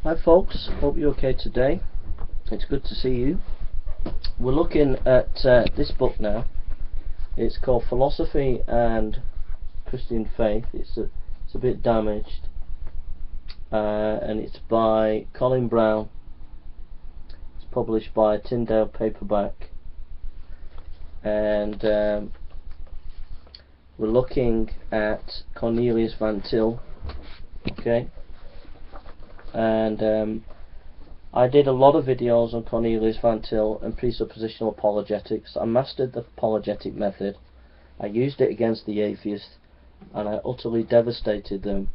Hi folks, hope you're okay today. It's good to see you. We're looking at this book now. It's called Philosophy and Christian Faith. It's a bit damaged, and it's by Colin Brown. It's published by Tyndale Paperback, and we're looking at Cornelius Van Til. Okay. And I did a lot of videos on Cornelius Van Til and presuppositional apologetics. I mastered the apologetic method. I used it against the atheists, and I utterly devastated them.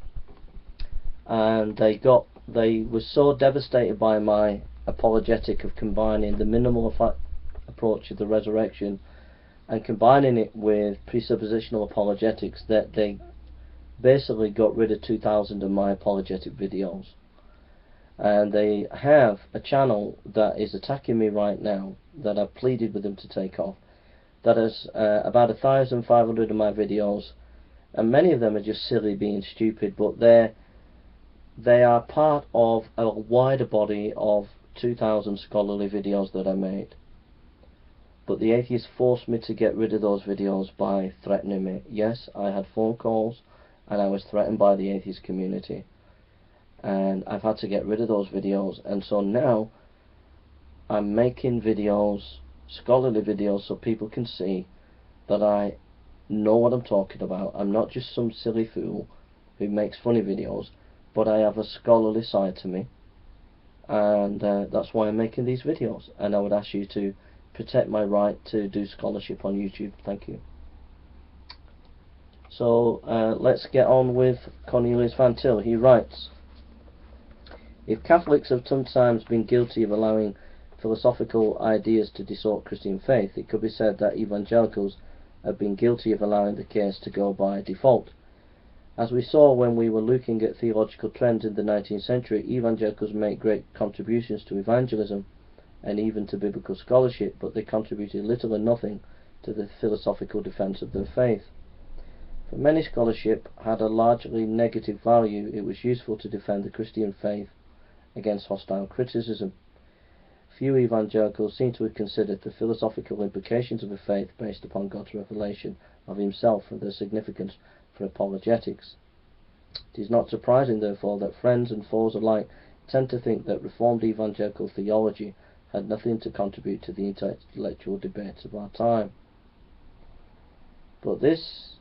And they were so devastated by my apologetic of combining the minimal approach of the resurrection and combining it with presuppositional apologetics that they basically got rid of 2,000 of my apologetic videos. And they have a channel that is attacking me right now that I've pleaded with them to take off, that has about 1,500 of my videos, and many of them are just silly being stupid, but they are part of a wider body of 2,000 scholarly videos that I made. But the atheists forced me to get rid of those videos by threatening me. Yes, I had phone calls and I was threatened by the atheist community, and I've had to get rid of those videos. And so now I'm making videos, scholarly videos, so people can see that I know what I'm talking about. I'm not just some silly fool who makes funny videos, but I have a scholarly side to me, and that's why I'm making these videos. And I would ask you to protect my right to do scholarship on YouTube. Thank you. So let's get on with Cornelius Van Til. He writes, if Catholics have sometimes been guilty of allowing philosophical ideas to distort Christian faith, it could be said that evangelicals have been guilty of allowing the case to go by default. As we saw when we were looking at theological trends in the 19th century, evangelicals make great contributions to evangelism and even to biblical scholarship, but they contributed little or nothing to the philosophical defense of their faith. For many scholarship had a largely negative value, it was useful to defend the Christian faith against hostile criticism. Few evangelicals seem to have considered the philosophical implications of a faith based upon God's revelation of himself and their significance for apologetics. It is not surprising, therefore, that friends and foes alike tend to think that Reformed evangelical theology had nothing to contribute to the intellectual debates of our time. But this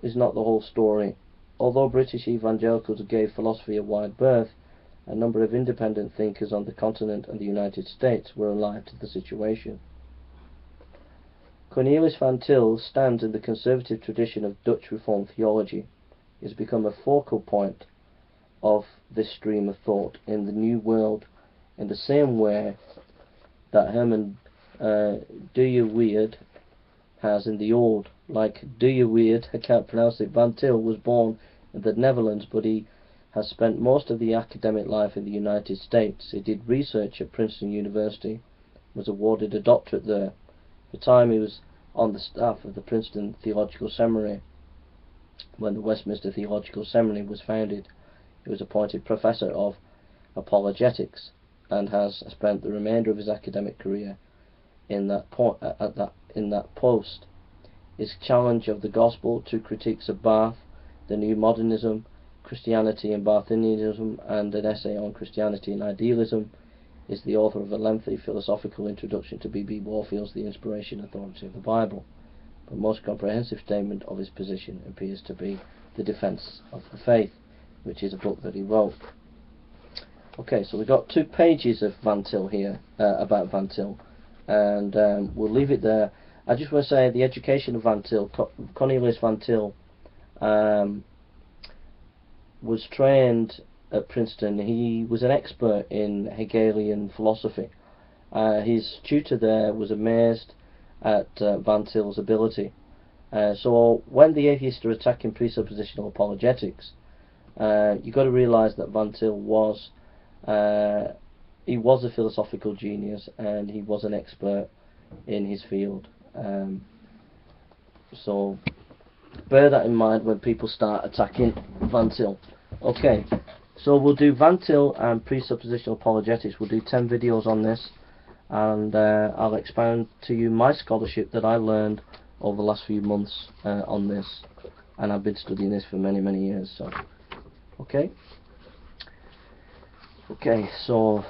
is not the whole story. Although British evangelicals gave philosophy a wide berth, a number of independent thinkers on the continent and the United States were alive to the situation. Cornelius Van Til stands in the conservative tradition of Dutch Reformed theology. He has become a focal point of this stream of thought in the New World, in the same way that Herman Weerd has in the Old. Like Weerd, I can't pronounce it, Van Til was born in the Netherlands, but he has spent most of the academic life in the United States. He did research at Princeton University, was awarded a doctorate there. For a time he was on the staff of the Princeton Theological Seminary. When the Westminster Theological Seminary was founded, he was appointed professor of apologetics and has spent the remainder of his academic career in that post. His challenge of the gospel, two critiques of Barth, the New Modernism, Christianity and Barthianism, and an essay on Christianity and idealism, is the author of a lengthy philosophical introduction to B.B. Warfield's The Inspiration Authority of the Bible. The most comprehensive statement of his position appears to be The Defense of the Faith, which is a book that he wrote. Okay, so we've got 2 pages of Van Til here, about Van Til, and we'll leave it there. I just want to say the education of Van Til, Cornelius Van Til, was trained at Princeton. He was an expert in Hegelian philosophy. His tutor there was amazed at Van Til's ability. So when the atheists are attacking presuppositional apologetics, you've got to realise that Van Til was he was a philosophical genius and he was an expert in his field. So bear that in mind when people start attacking Van Til. Okay, So we'll do Van Til and Presuppositional Apologetics. We'll do 10 videos on this, and I'll expound to you my scholarship that I learned over the last few months on this, and I've been studying this for many years. So okay, so